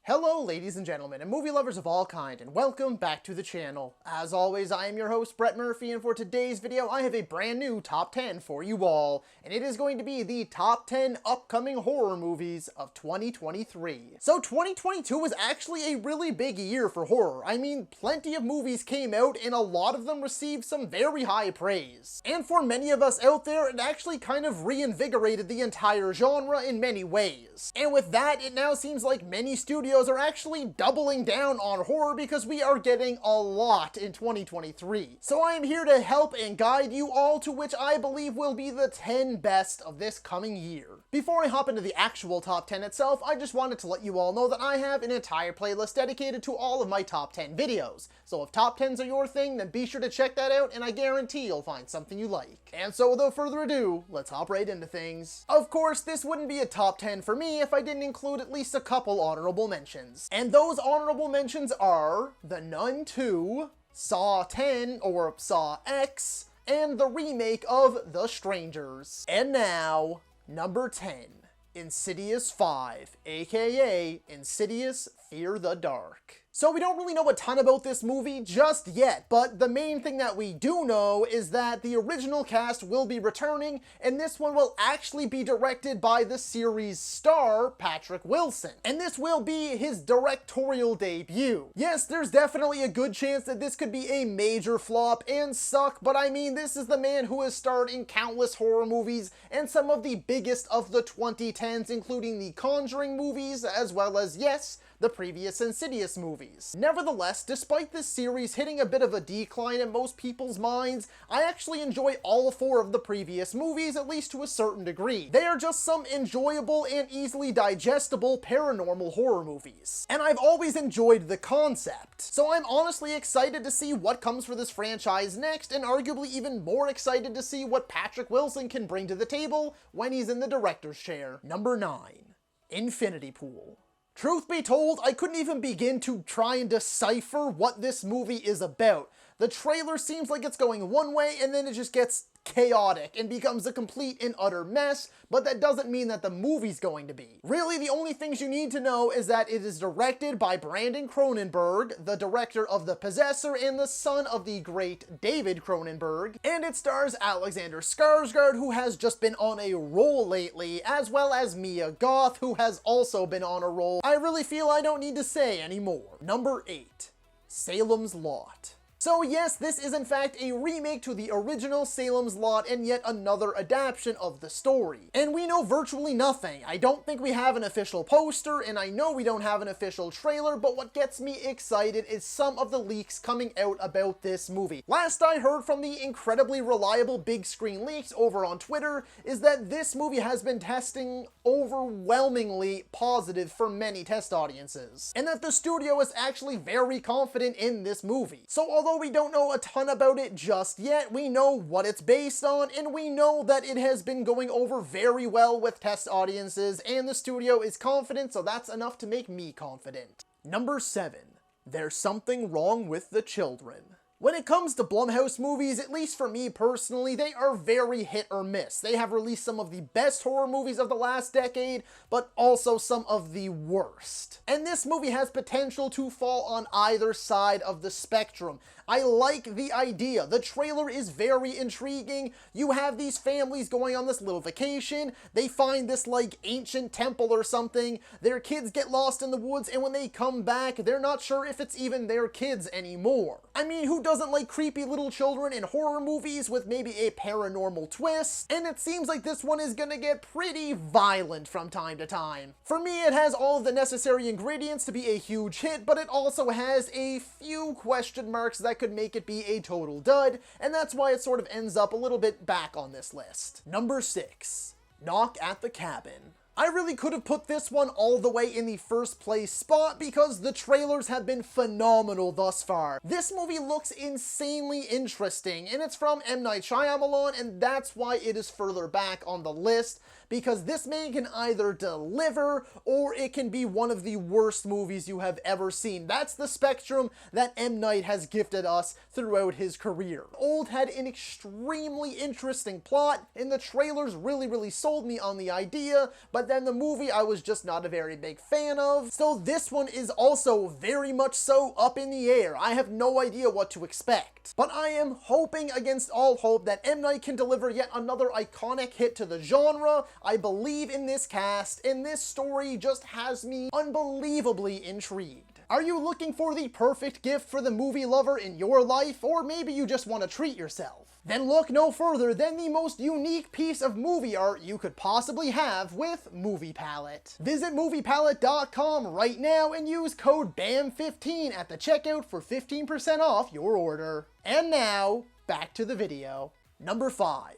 Hello ladies and gentlemen, and movie lovers of all kind, and welcome back to the channel. As always, I am your host, Brett Murphy, and for today's video, I have a brand new top 10 for you all, and it is going to be the top 10 upcoming horror movies of 2023. So 2022 was actually a really big year for horror. I mean, plenty of movies came out, and a lot of them received some very high praise. And for many of us out there, it actually kind of reinvigorated the entire genre in many ways. And with that, it now seems like many studios are actually doubling down on horror because we are getting a lot in 2023. So I am here to help and guide you all to which I believe will be the 10 best of this coming year. Before I hop into the actual top 10 itself, I just wanted to let you all know that I have an entire playlist dedicated to all of my top 10 videos. So if top 10s are your thing, then be sure to check that out and I guarantee you'll find something you like. And so without further ado, let's hop right into things. Of course, this wouldn't be a top 10 for me if I didn't include at least a couple honorable mentions. And those honorable mentions are The Nun 2, Saw 10 or Saw X, and the remake of The Strangers. And now, number 10, Insidious 5, aka Insidious Fear the Dark. So we don't really know a ton about this movie just yet, but the main thing that we do know is that the original cast will be returning, and this one will actually be directed by the series star, Patrick Wilson. And this will be his directorial debut. Yes, there's definitely a good chance that this could be a major flop and suck, but I mean, this is the man who has starred in countless horror movies and some of the biggest of the 2010s, including the Conjuring movies, as well as, yes, the previous Insidious movies. Nevertheless, despite this series hitting a bit of a decline in most people's minds, I actually enjoy all 4 of the previous movies, at least to a certain degree. They are just some enjoyable and easily digestible paranormal horror movies. And I've always enjoyed the concept. So I'm honestly excited to see what comes for this franchise next, and arguably even more excited to see what Patrick Wilson can bring to the table when he's in the director's chair. Number 9, Infinity Pool. Truth be told, I couldn't even begin to try and decipher what this movie is about. The trailer seems like it's going one way, and then it just gets chaotic and becomes a complete and utter mess, but that doesn't mean that the movie's going to be. Really, the only things you need to know is that it is directed by Brandon Cronenberg, the director of The Possessor and the son of the great David Cronenberg, and it stars Alexander Skarsgård, who has just been on a roll lately, as well as Mia Goth, who has also been on a roll. I really feel I don't need to say anymore. Number 8, Salem's Lot. So yes, this is in fact a remake to the original Salem's Lot and yet another adaptation of the story. And we know virtually nothing. I don't think we have an official poster, and I know we don't have an official trailer, but what gets me excited is some of the leaks coming out about this movie. Last I heard from the incredibly reliable Big Screen Leaks over on Twitter is that this movie has been testing overwhelmingly positive for many test audiences, and that the studio is actually very confident in this movie. So although we don't know a ton about it just yet, we know what it's based on, and we know that it has been going over very well with test audiences, and the studio is confident, so that's enough to make me confident. Number 7, There's Something Wrong with the Children. When it comes to Blumhouse movies, at least for me personally, they are very hit or miss. They have released some of the best horror movies of the last decade, but also some of the worst. And this movie has potential to fall on either side of the spectrum. I like the idea. The trailer is very intriguing. You have these families going on this little vacation. They find this like ancient temple or something. Their kids get lost in the woods, and when they come back, they're not sure if it's even their kids anymore. I mean, who doesn't like creepy little children in horror movies with maybe a paranormal twist? And it seems like this one is gonna get pretty violent from time to time. For me, it has all of the necessary ingredients to be a huge hit, but it also has a few question marks that could make it be a total dud, and that's why it sort of ends up a little bit back on this list. Number 6, Knock at the Cabin. I really could have put this one all the way in the first place spot because the trailers have been phenomenal thus far. This movie looks insanely interesting, and it's from M. Night Shyamalan, and that's why it is further back on the list, because this man can either deliver or it can be one of the worst movies you have ever seen. That's the spectrum that M. Night has gifted us throughout his career. Old had an extremely interesting plot, and the trailers really sold me on the idea, but then the movie I was just not a very big fan of. So this one is also very much so up in the air. I have no idea what to expect. But I am hoping against all hope that M. Night can deliver yet another iconic hit to the genre. I believe in this cast, and this story just has me unbelievably intrigued. Are you looking for the perfect gift for the movie lover in your life, or maybe you just want to treat yourself? Then look no further than the most unique piece of movie art you could possibly have with Movie Palette. Visit moviepalette.com right now and use code BAM15 at the checkout for 15% off your order. And now, back to the video. Number 5.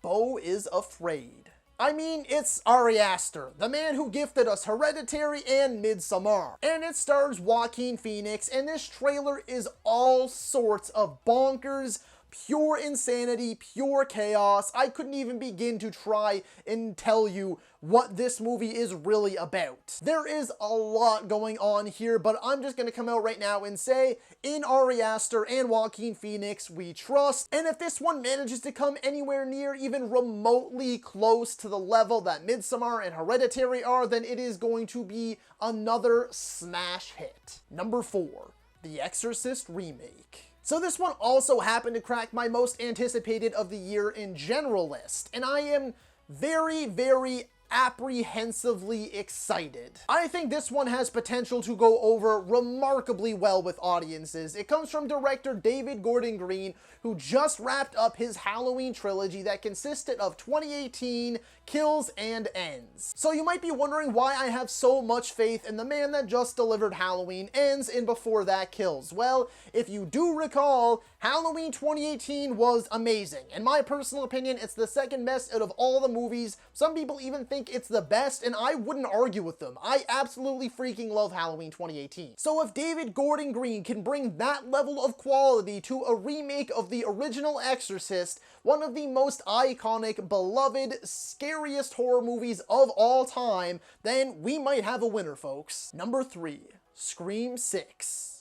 Beau is Afraid. I mean, it's Ari Aster, the man who gifted us Hereditary and Midsommar. And it stars Joaquin Phoenix, and this trailer is all sorts of bonkers, pure insanity, pure chaos. I couldn't even begin to try and tell you what this movie is really about. There is a lot going on here, but I'm just gonna come out right now and say, in Ari Aster and Joaquin Phoenix, we trust. And if this one manages to come anywhere near even remotely close to the level that Midsommar and Hereditary are, then it is going to be another smash hit. Number 4, The Exorcist Remake. So this one also happened to crack my most anticipated of the year in general list, and I am very apprehensively excited. I think this one has potential to go over remarkably well with audiences. It comes from director David Gordon Green, who just wrapped up his Halloween trilogy that consisted of 2018, Kills, and Ends. So you might be wondering why I have so much faith in the man that just delivered Halloween Ends and before that Kills. Well, if you do recall, Halloween 2018 was amazing. In my personal opinion, it's the second best out of all the movies. Some people even think it's the best, and I wouldn't argue with them. I absolutely freaking love Halloween 2018. So if David Gordon Green can bring that level of quality to a remake of the original Exorcist, one of the most iconic, beloved, scariest horror movies of all time, then we might have a winner, folks. Number 3, Scream 6.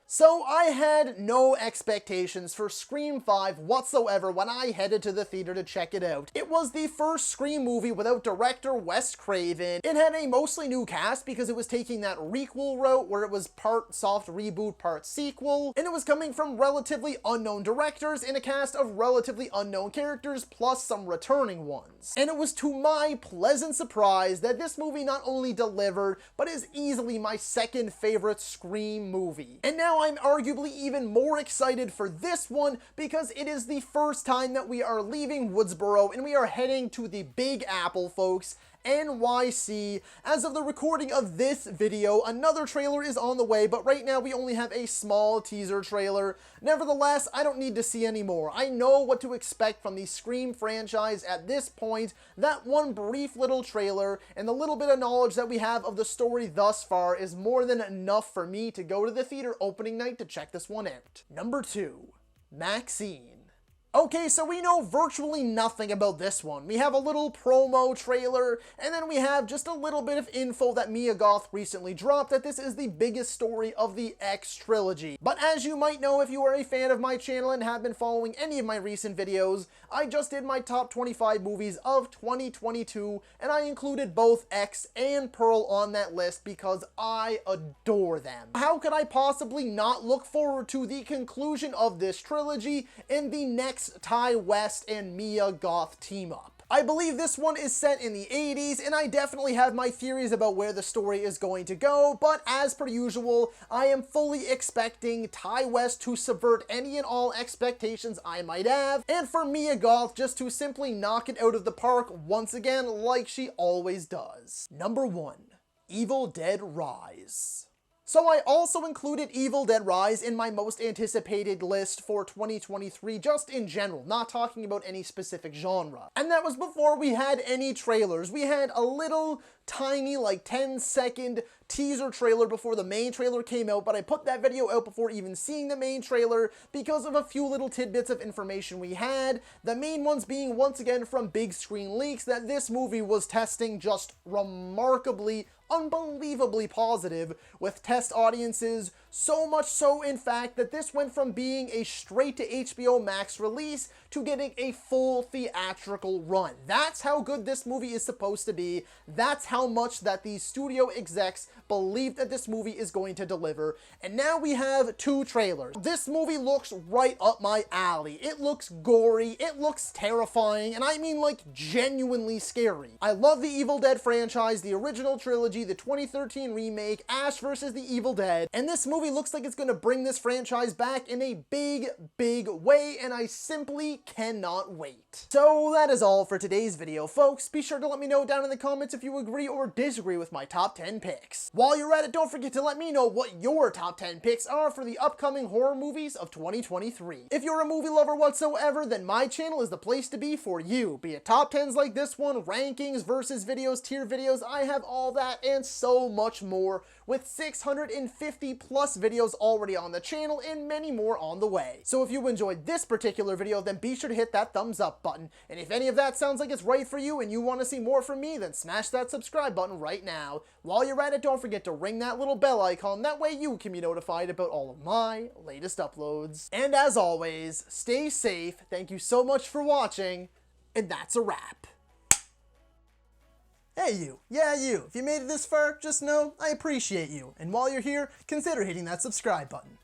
So I had no expectations for Scream 5 whatsoever when I headed to the theater to check it out. It was the first Scream movie without director Wes Craven. It had a mostly new cast because it was taking that requel route where it was part soft reboot, part sequel, and it was coming from relatively unknown directors in a cast of relatively unknown characters plus some returning ones. And it was to my pleasant surprise that this movie not only delivered, but is easily my second favorite Scream movie. And now I'm arguably even more excited for this one because it is the first time that we are leaving Woodsboro and we are heading to the Big Apple, folks, NYC. As of the recording of this video, another trailer is on the way, but right now we only have a small teaser trailer. Nevertheless, I don't need to see any more. I know what to expect from the Scream franchise at this point. That one brief little trailer and the little bit of knowledge that we have of the story thus far is more than enough for me to go to the theater opening night to check this one out. Number 2, Maxine. Okay, so we know virtually nothing about this one. We have a little promo trailer, and then we have just a little bit of info that Mia Goth recently dropped that this is the biggest story of the X trilogy. But as you might know if you are a fan of my channel and have been following any of my recent videos, I just did my top 25 movies of 2022, and I included both X and Pearl on that list because I adore them. How could I possibly not look forward to the conclusion of this trilogy and the next Ty West and Mia Goth team up? I believe this one is set in the 80s, and I definitely have my theories about where the story is going to go, but as per usual, I am fully expecting Ty West to subvert any and all expectations I might have, and for Mia Goth just to simply knock it out of the park once again like she always does. Number 1, Evil Dead Rise. So I also included Evil Dead Rise in my most anticipated list for 2023, just in general, not talking about any specific genre. And that was before we had any trailers. We had a little tiny, like 10-second teaser trailer before the main trailer came out, but I put that video out before even seeing the main trailer because of a few little tidbits of information we had. The main ones being, once again, from big screen leaks, that this movie was testing just remarkably, unbelievably positive with test audiences, so much so in fact that this went from being a straight to HBO Max release to getting a full theatrical run. That's how good this movie is supposed to be. That's how much that these studio execs believe that this movie is going to deliver. And now we have two trailers. This movie looks right up my alley. It looks gory, it looks terrifying, and I mean like genuinely scary. I love the Evil Dead franchise, the original trilogy, the 2013 remake, Ash vs. the Evil Dead, and this movie looks like it's going to bring this franchise back in a big, big way, and I simply cannot wait. So that is all for today's video, folks. Be sure to let me know down in the comments if you agree or disagree with my top 10 picks. While you're at it, don't forget to let me know what your top 10 picks are for the upcoming horror movies of 2023. If you're a movie lover whatsoever, then my channel is the place to be for you. Be it top 10s like this one, rankings, versus videos, tier videos, I have all that and so much more, with 650 plus videos already on the channel and many more on the way. So if you enjoyed this particular video, then be sure to hit that thumbs up button. And if any of that sounds like it's right for you and you want to see more from me, then smash that subscribe button right now. While you're at it, don't forget to ring that little bell icon. That way you can be notified about all of my latest uploads. And as always, stay safe. Thank you so much for watching, and that's a wrap. Hey you, yeah you, if you made it this far, just know I appreciate you, and while you're here, consider hitting that subscribe button.